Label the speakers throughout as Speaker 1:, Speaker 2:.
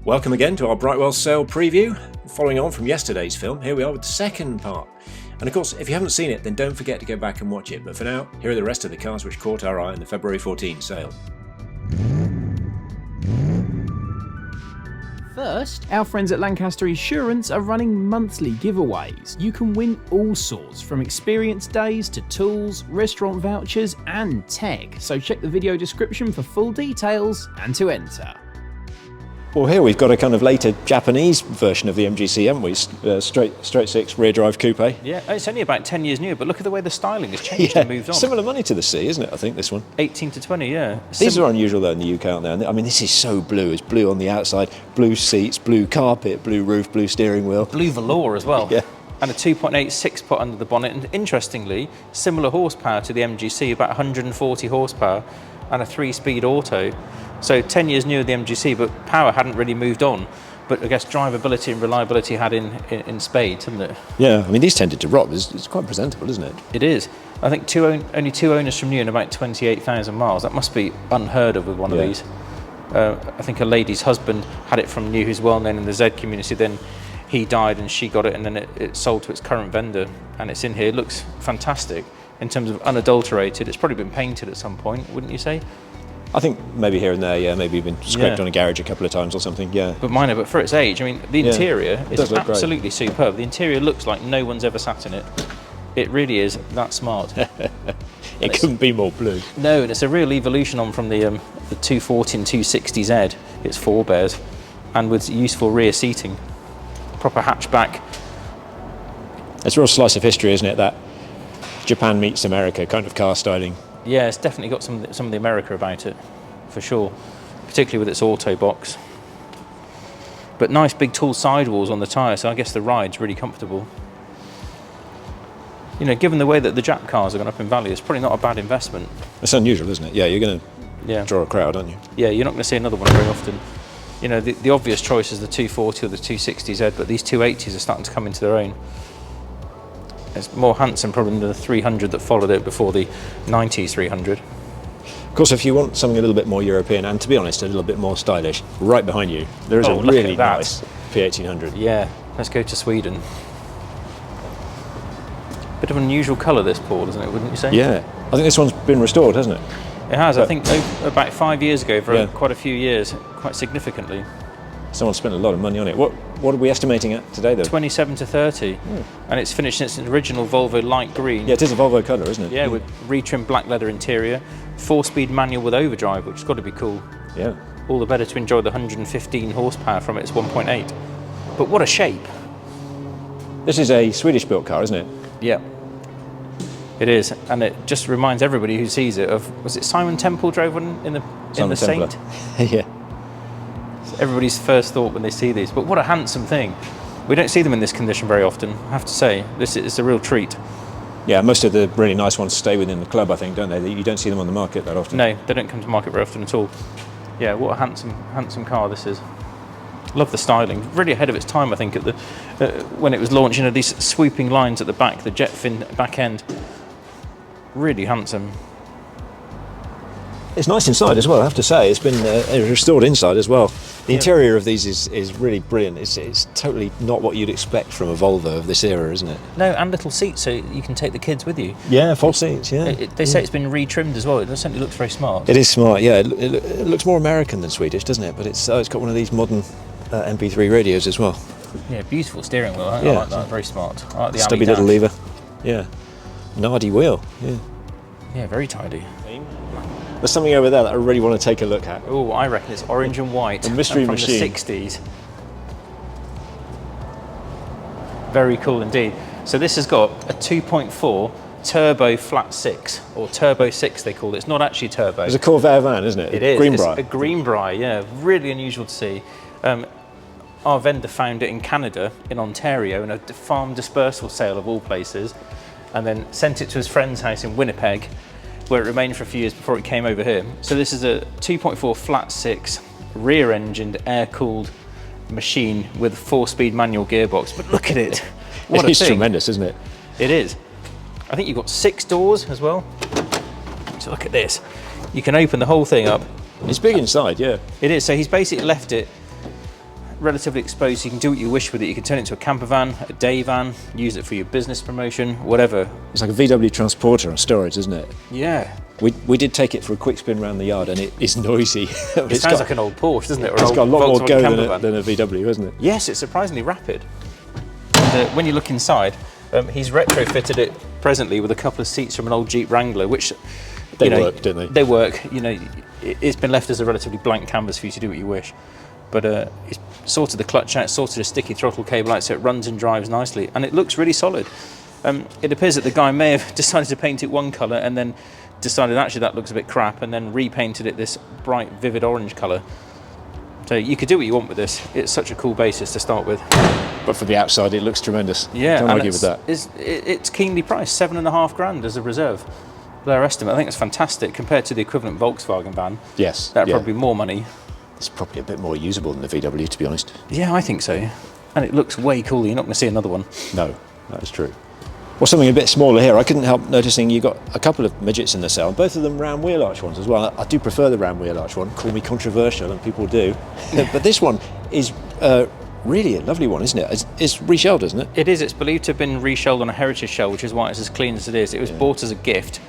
Speaker 1: Welcome again to our Brightwells sale preview. Following on from yesterday's film, here we are with the second part. And of course, if you haven't seen it, then don't forget to go back and watch it. But for now, here are the rest of the cars which caught our eye in the February 14 sale.
Speaker 2: First, our friends at Lancaster Insurance are running monthly giveaways. You can win all sorts, from experience days to tools, restaurant vouchers and tech. So check the video description for full details and to enter.
Speaker 1: Well, here we've got a kind of later Japanese version of the MGC, haven't we? Straight six rear drive coupe.
Speaker 3: Yeah, it's only about 10 years new, but look at the way the styling has changed and moved on.
Speaker 1: Similar money to the C, isn't it? I think this one.
Speaker 3: 18 to 20, yeah.
Speaker 1: These are unusual though in the UK, aren't they? I mean, this is so blue. It's blue on the outside, blue seats, blue carpet, blue roof, blue steering wheel.
Speaker 3: Blue velour as well.
Speaker 1: Yeah.
Speaker 3: And a 2.8 6-pot under the bonnet. And interestingly, similar horsepower to the MGC, about 140 horsepower, and a 3-speed auto. So 10 years newer than the MGC, but power hadn't really moved on. But I guess drivability and reliability had in spades, hadn't it?
Speaker 1: Yeah, I mean, these tended to rot. It's quite presentable, isn't it?
Speaker 3: It is. I think only two owners from new and about 28,000 miles. That must be unheard of with one of these. I think a lady's husband had it from new, who's well known in the Z community. Then he died and she got it, and then it sold to its current vendor. And it's in here. It looks fantastic in terms of unadulterated. It's probably been painted at some point, wouldn't you say?
Speaker 1: I think maybe here and there, yeah, maybe even scraped on a garage a couple of times or something, yeah.
Speaker 3: But minor, but for its age, I mean, the interior is absolutely
Speaker 1: great.
Speaker 3: Superb. The interior looks like no one's ever sat in it. It really is that smart.
Speaker 1: It couldn't be more blue.
Speaker 3: No, and it's a real evolution on from the 240 and 260Z, its forebears, and with useful rear seating. Proper hatchback.
Speaker 1: It's a real slice of history, isn't it? That Japan meets America kind of car styling.
Speaker 3: Yeah, it's definitely got some of the America about it, for sure, particularly with its auto box. But nice big tall sidewalls on the tyre, so I guess the ride's really comfortable. You know, given the way that the Jap cars have gone up in value, it's probably not a bad investment.
Speaker 1: It's unusual, isn't it? Yeah, you're going to draw a crowd, aren't you?
Speaker 3: Yeah, you're not going to see another one very often. You know, the obvious choice is the 240 or the 260Z, but these 280s are starting to come into their own. It's more handsome probably than the 300 that followed it before the 90s 300.
Speaker 1: Of course, if you want something a little bit more European and, to be honest, a little bit more stylish, right behind you, there is a really nice P1800.
Speaker 3: Yeah, let's go to Sweden. Bit of an unusual colour this, Paul, isn't it, wouldn't you say?
Speaker 1: Yeah, I think this one's been restored, hasn't it?
Speaker 3: It has, I think about 5 years ago, for quite a few years, quite significantly.
Speaker 1: Someone spent a lot of money on it. What are we estimating at today, though?
Speaker 3: 27 to 30, and it's finished in its original Volvo light green.
Speaker 1: Yeah, it is a Volvo colour, isn't it?
Speaker 3: Yeah, with retrimmed black leather interior, 4-speed manual with overdrive, which has got to be cool.
Speaker 1: Yeah.
Speaker 3: All the better to enjoy the 115 horsepower from its 1.8. But what a shape!
Speaker 1: This is a Swedish-built car, isn't it?
Speaker 3: Yeah, it is, and it just reminds everybody who sees it of, was it Simon Temple drove one in the Saint?
Speaker 1: Yeah.
Speaker 3: Everybody's first thought when they see these, but what a handsome thing. We don't see them in this condition very often, I have to say. This is a real treat.
Speaker 1: Yeah, most of the really nice ones stay within the club, I think, don't they? You don't see them on the market that often.
Speaker 3: No, they don't come to market very often at all. Yeah, what a handsome car this is. Love the styling. Really ahead of its time, I think, at the when it was launched. You know, these swooping lines at the back, the jet fin back end. Really handsome.
Speaker 1: It's nice inside as well, I have to say. It's been restored inside as well. The interior of these is really brilliant. It's totally not what you'd expect from a Volvo of this era, isn't it?
Speaker 3: No, and little seats so you can take the kids with you.
Speaker 1: Yeah, full seats, yeah.
Speaker 3: They say it's been retrimmed as well. It certainly looks very smart.
Speaker 1: It is smart, yeah. It looks more American than Swedish, doesn't it? But it's got one of these modern MP3 radios as well.
Speaker 3: Yeah, beautiful steering wheel. I like that. Very smart. I like the
Speaker 1: stubby little lever. Yeah. Nardy wheel. Yeah.
Speaker 3: Yeah, very tidy.
Speaker 1: There's something over there that I really want to take a look at.
Speaker 3: Oh, I reckon it's orange and white.
Speaker 1: The mystery machine.
Speaker 3: From the 60s. Very cool indeed. So this has got a 2.4 turbo flat 6, or turbo 6 they call it. It's not actually turbo.
Speaker 1: It's a Corvair van, isn't it?
Speaker 3: It is.
Speaker 1: Greenbrier.
Speaker 3: It's a Greenbrier, yeah. Really unusual to see. Our vendor found it in Canada, in Ontario, in a farm dispersal sale of all places, and then sent it to his friend's house in Winnipeg, where it remained for a few years before it came over here. So this is a 2.4 flat 6 rear-engined, air-cooled machine with a 4-speed manual gearbox. But look at it. What a thing.
Speaker 1: It's tremendous, isn't it?
Speaker 3: It is. I think you've got 6 doors as well. So look at this. You can open the whole thing up.
Speaker 1: It's big inside, yeah.
Speaker 3: It is. So he's basically left it relatively exposed. You can do what you wish with it. You can turn it into a camper van, a day van, use it for your business promotion, whatever.
Speaker 1: It's like a VW transporter on steroids, isn't it?
Speaker 3: Yeah.
Speaker 1: We did take it for a quick spin around the yard, and it is noisy.
Speaker 3: It sounds like an old Porsche, doesn't it? Or
Speaker 1: It's got a lot more go than
Speaker 3: a
Speaker 1: a VW, isn't it?
Speaker 3: Yes, it's surprisingly rapid. And when you look inside, he's retrofitted it presently with a couple of seats from an old Jeep Wrangler, which
Speaker 1: They work, don't they?
Speaker 3: They work. You know, it's been left as a relatively blank canvas for you to do what you wish. But it's sorted the clutch out, sorted a sticky throttle cable out, so it runs and drives nicely, and it looks really solid. It appears that the guy may have decided to paint it one colour and then decided actually that looks a bit crap, and then repainted it this bright, vivid orange colour. So you could do what you want with this. It's such a cool basis to start with.
Speaker 1: But for the outside, it looks tremendous.
Speaker 3: Yeah,
Speaker 1: Can't argue with that.
Speaker 3: It's keenly priced, $7,500 as a reserve. Their estimate, I think it's fantastic compared to the equivalent Volkswagen van.
Speaker 1: Yes.
Speaker 3: That'd probably be more money.
Speaker 1: It's probably a bit more usable than the VW, to be honest.
Speaker 3: Yeah, I think so. And it looks way cooler. You're not going to see another one.
Speaker 1: No, that is true. Well, something a bit smaller here. I couldn't help noticing you got a couple of midgets in the sale, both of them round wheel arch ones as well. I do prefer the round wheel arch one. Call me controversial, and people do. But this one is really a lovely one, isn't it? It's reshelled, isn't it?
Speaker 3: It is. It's believed to have been reshelled on a heritage shell, which is why it's as clean as it is. It was bought as a gift,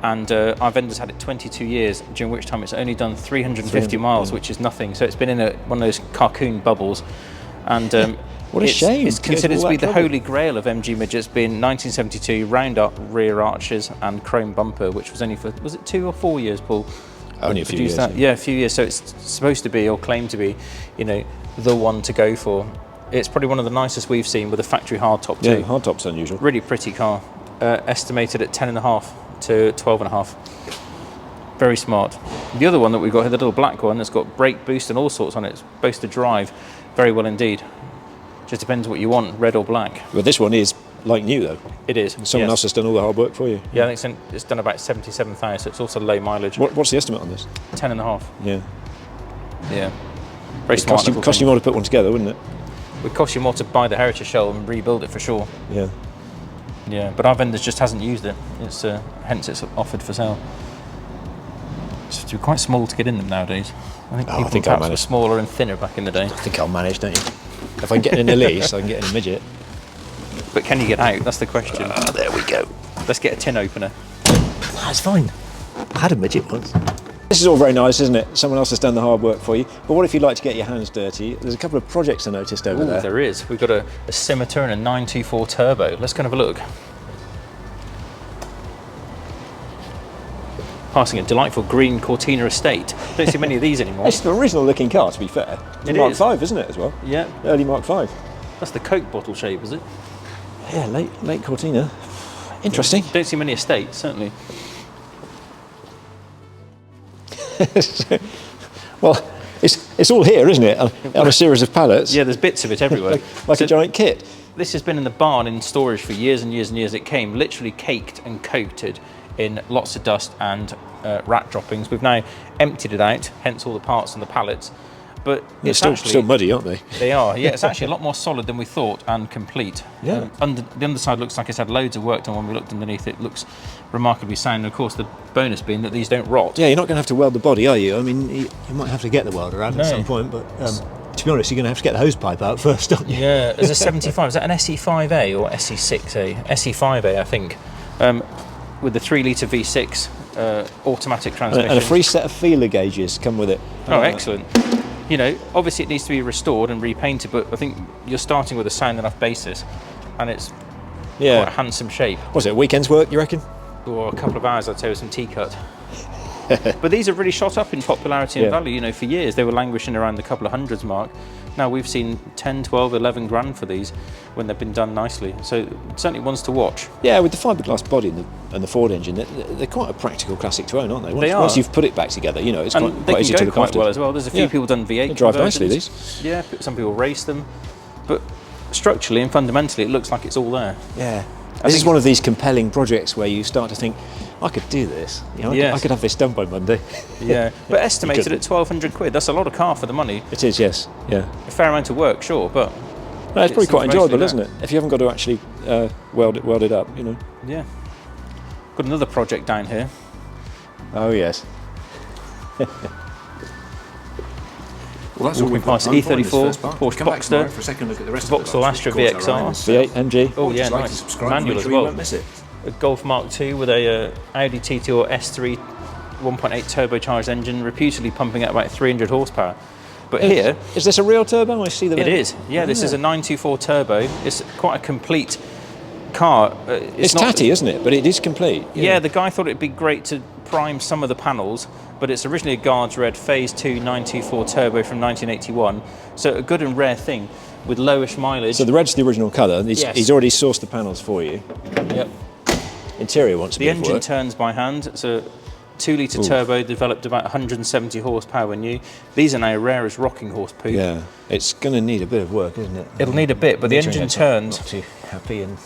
Speaker 3: and our vendors had it 22 years, during which time it's only done 350 miles, which is nothing. So it's been in one of those carcoon bubbles, and
Speaker 1: what a shame.
Speaker 3: It's considered to be the holy grail of MG midgets, being 1972 round up rear arches and chrome bumper, which was only for, was it 2 or 4 years, Paul?
Speaker 1: Only a few years.
Speaker 3: Yeah, a few years. So it's supposed to be, or claimed to be, you know, the one to go for. It's probably one of the nicest we've seen with a factory hardtop too.
Speaker 1: Yeah, hardtop's unusual.
Speaker 3: Really pretty car. Estimated at 10.5 to 12.5. Very smart. The other one that we've got here, the little black one, that's got brake boost and all sorts on it. It's supposed to drive very well indeed. Just depends what you want, red or black.
Speaker 1: Well, this one is like new though.
Speaker 3: It is.
Speaker 1: Someone else has done all the hard work for you.
Speaker 3: Yeah, I think it's done about 77,000, so it's also low mileage.
Speaker 1: What's the estimate on this?
Speaker 3: 10.5.
Speaker 1: Yeah.
Speaker 3: Yeah. Very smart.
Speaker 1: Cost you more to put one together, wouldn't it?
Speaker 3: It would cost you more to buy the heritage shell and rebuild it for sure.
Speaker 1: Yeah.
Speaker 3: Yeah, but our vendors just hasn't used it. It's hence it's offered for sale. It's quite small to get in them nowadays. I think people were smaller and thinner back in the day.
Speaker 1: I think I'll manage, don't you? If I can get in a lease, I can get in a midget.
Speaker 3: But can you get out? That's the question.
Speaker 1: There we go.
Speaker 3: Let's get a tin opener.
Speaker 1: That's fine. I had a midget once. This is all very nice, isn't it? Someone else has done the hard work for you. But what if you'd like to get your hands dirty? There's a couple of projects I noticed over there.
Speaker 3: There is. We've got a Scimitar and a 924 Turbo. Let's go and have a look. Passing a delightful green Cortina estate. Don't see many of these anymore.
Speaker 1: It's an original looking car, to be fair. It's
Speaker 3: It
Speaker 1: Mark
Speaker 3: is.
Speaker 1: 5, isn't it, as well?
Speaker 3: Yeah.
Speaker 1: Early Mark 5.
Speaker 3: That's the Coke bottle shape, is it?
Speaker 1: Yeah, late Cortina. Interesting.
Speaker 3: Don't see many estates, certainly.
Speaker 1: Well, it's all here, isn't it? On a series of pallets.
Speaker 3: Yeah, there's bits of it everywhere.
Speaker 1: like a giant kit.
Speaker 3: This has been in the barn in storage for years and years and years. It came literally caked and coated in lots of dust and rat droppings. We've now emptied it out, hence all the parts and the pallets. But it's
Speaker 1: still muddy, aren't they?
Speaker 3: They are, yeah. It's actually a lot more solid than we thought and complete.
Speaker 1: Yeah.
Speaker 3: The underside looks like it's had loads of work done. When we looked underneath, it looks remarkably sound. And of course, the bonus being that these don't rot.
Speaker 1: Yeah, you're not going to have to weld the body, are you? I mean, you might have to get the welder out at some point, but to be honest, you're going to have to get the hose pipe out first, aren't you?
Speaker 3: Yeah, there's a 75. Is that an SE5A or SE6A? SE5A, I think. With the 3-litre V6 automatic transmission.
Speaker 1: And a free set of feeler gauges come with it.
Speaker 3: Oh, excellent. You know, obviously it needs to be restored and repainted, but I think you're starting with a sound enough basis, and it's quite a handsome shape.
Speaker 1: Was it a weekend's work, you reckon?
Speaker 3: Or a couple of hours, I'd say, with some T-cut. But these have really shot up in popularity and value. You know, for years they were languishing around the couple of hundreds mark. Now we've seen 10, 12, 11 grand for these when they've been done nicely. So certainly ones to watch.
Speaker 1: Yeah, with the fiberglass body and the Ford engine, they're quite a practical classic to own, aren't they? Once you've put it back together, you know, it's quite easy to look
Speaker 3: quite
Speaker 1: after.
Speaker 3: well as well. There's a few people done V8
Speaker 1: They drive
Speaker 3: conversions.
Speaker 1: nicely, these.
Speaker 3: Yeah, some people race them, but structurally and fundamentally, it looks like it's all there.
Speaker 1: Yeah. This is one of these compelling projects where you start to think, I could do this. You know, I could have this done by Monday.
Speaker 3: Yeah, but estimated at 1,200 quid. That's a lot of car for the money.
Speaker 1: It is, yes. Yeah.
Speaker 3: A fair amount of work, sure, but
Speaker 1: no, it's probably quite enjoyable, isn't it? If you haven't got to actually weld it up, you know.
Speaker 3: Yeah. Got another project down here.
Speaker 1: Oh yes. Well, that's all we've got
Speaker 3: past
Speaker 1: time for in this
Speaker 3: E34,
Speaker 1: first part.
Speaker 3: Porsche
Speaker 1: Come back tomorrow
Speaker 3: Boxster,
Speaker 1: for a second look at the rest
Speaker 3: Vauxhall
Speaker 1: of the
Speaker 3: Astra
Speaker 1: cars, which caught our eye in
Speaker 3: VXR.
Speaker 1: this sale.
Speaker 2: V8 MG.
Speaker 3: Oh yeah,
Speaker 1: Just like to
Speaker 3: nice.
Speaker 1: subscribe,
Speaker 3: Manual
Speaker 1: make
Speaker 3: as
Speaker 1: sure you
Speaker 3: well.
Speaker 1: won't miss it.
Speaker 3: A Golf Mark II with a Audi TT or S3 1.8 turbocharged engine, reputedly pumping out about 300 horsepower. But here,
Speaker 1: Is this a real turbo? I see the
Speaker 3: it is. Yeah, this is a 924 turbo. It's quite a complete car.
Speaker 1: It's
Speaker 3: not,
Speaker 1: tatty, isn't it? But it is complete.
Speaker 3: Yeah, the guy thought it'd be great to prime some of the panels, but it's originally a Guards Red Phase 2 924 turbo from 1981. So a good and rare thing with lowish mileage.
Speaker 1: So the red's the original colour.
Speaker 3: Yes.
Speaker 1: He's already sourced the panels for you.
Speaker 3: Yep.
Speaker 1: Interior wants a
Speaker 3: The
Speaker 1: bit of
Speaker 3: engine
Speaker 1: work.
Speaker 3: turns by hand. It's a 2-litre turbo, developed about 170 horsepower when new. These are now rare as rocking horse poop.
Speaker 1: Yeah, it's going to need a bit of work, isn't it?
Speaker 3: It'll need a bit, but the engine turns.
Speaker 1: Not too happy, and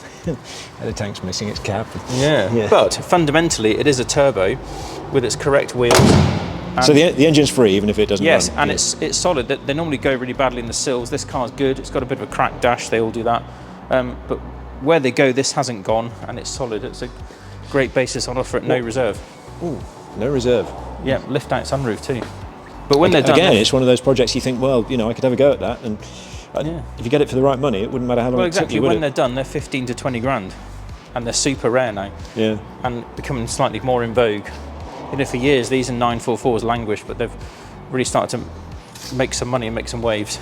Speaker 1: the tank's missing its cab.
Speaker 3: Yeah. But fundamentally, it is a turbo with its correct wheels.
Speaker 1: So the engine's free, even if it doesn't
Speaker 3: Yes,
Speaker 1: run.
Speaker 3: and it's solid. They normally go really badly in the sills. This car's good. It's got a bit of a cracked dash. They all do that. But where they go, this hasn't gone, and it's solid. It's a great basis on offer at no reserve.
Speaker 1: Ooh, no reserve.
Speaker 3: Yeah, lift out sunroof too. But when they're done,
Speaker 1: Again, it's one of those projects you think, well, I could have a go at that, and if you get it for the right money, it wouldn't matter how long
Speaker 3: well,
Speaker 1: it took
Speaker 3: exactly.
Speaker 1: you, would
Speaker 3: When
Speaker 1: it?
Speaker 3: they're done, they're 15 to 20 grand, and they're super rare now,
Speaker 1: Yeah.
Speaker 3: and becoming slightly more in vogue. For years these and 944s languished, but they've really started to make some money and make some waves.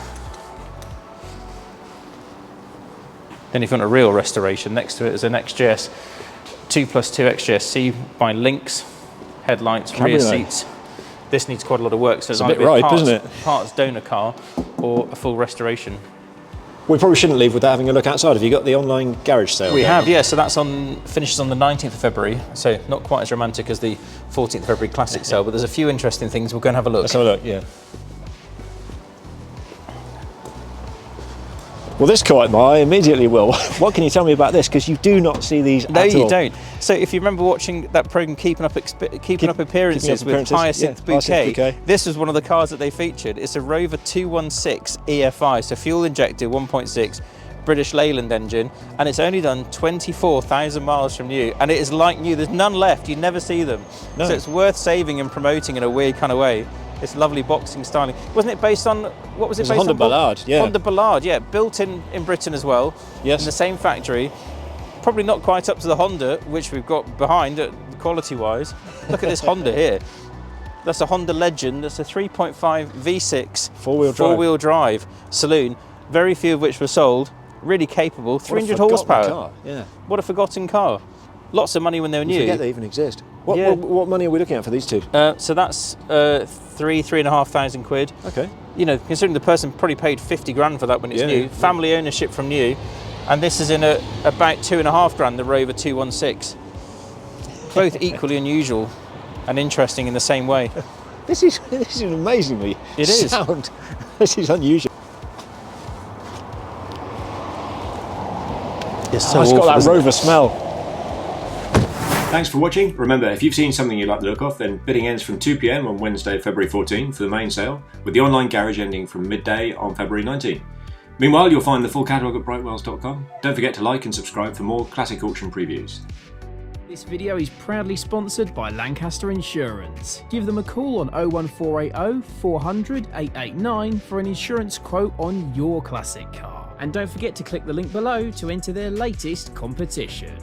Speaker 3: Then if you want a real restoration, next to it is an XJS 2+2 XJSC by Lynx, headlights, rear
Speaker 1: Cabriolet.
Speaker 3: seats. This needs quite a lot of work, so it's
Speaker 1: a bit
Speaker 3: either
Speaker 1: ripe,
Speaker 3: parts,
Speaker 1: isn't it?
Speaker 3: parts donor car or a full restoration.
Speaker 1: We probably shouldn't leave without having a look outside. Have you got the online garage sale?
Speaker 3: We
Speaker 1: going
Speaker 3: have,
Speaker 1: on?
Speaker 3: yeah, so that's finishes on the 19th of February, so not quite as romantic as the 14th of February classic sale, but there's a few interesting things. We'll go and have a look.
Speaker 1: Let's have a look, yeah. Well, this caught my eye immediately, Will. What can you tell me about this? Because you do not see these
Speaker 3: No,
Speaker 1: at
Speaker 3: you
Speaker 1: all.
Speaker 3: don't. So if you remember watching that program Keeping Up Appearances with Hyacinth Bouquet, this was one of the cars that they featured. It's a Rover 216 EFI, so fuel injected 1.6 British Leyland engine, and it's only done 24,000 miles from new, and it is like new. There's none left. You never see them.
Speaker 1: No.
Speaker 3: So it's worth saving and promoting in a weird kind of way. It's lovely boxing styling. Wasn't it based on, what was it
Speaker 1: It's a
Speaker 3: based
Speaker 1: Honda
Speaker 3: on?
Speaker 1: Ballard, yeah.
Speaker 3: Honda Ballard, yeah. Built in Britain as well.
Speaker 1: Yes.
Speaker 3: In the same factory. Probably not quite up to the Honda, which we've got behind, quality-wise. Look at this Honda here. That's a Honda Legend. That's a 3.5 V6 four-wheel drive saloon. Very few of which were sold. Really capable. 300 horsepower.
Speaker 1: Car. Yeah.
Speaker 3: What a forgotten car. Lots of money when they were new.
Speaker 1: Forget they even exist. What,
Speaker 3: Yeah.
Speaker 1: what money are we looking at for these two?
Speaker 3: So that's 3,500 quid.
Speaker 1: Okay.
Speaker 3: Considering the person probably paid 50 grand for that when it's new.
Speaker 1: Yeah.
Speaker 3: Family ownership from new. And this is in about 2.5 grand, the Rover 216. Both equally unusual and interesting in the same way.
Speaker 1: This is amazingly sound. This is unusual.
Speaker 3: It's so
Speaker 1: It's
Speaker 3: awful,
Speaker 1: got that
Speaker 3: isn't it?
Speaker 1: Rover smell. Thanks for watching. Remember, if you've seen something you like the look of, then bidding ends from 2 PM on Wednesday, February 14 for the main sale, with the online garage ending from midday on February 19. Meanwhile, you'll find the full catalogue at brightwells.com. Don't forget to like and subscribe for more classic auction previews.
Speaker 2: This video is proudly sponsored by Lancaster Insurance. Give them a call on 01480 400 889 for an insurance quote on your classic car. And don't forget to click the link below to enter their latest competition.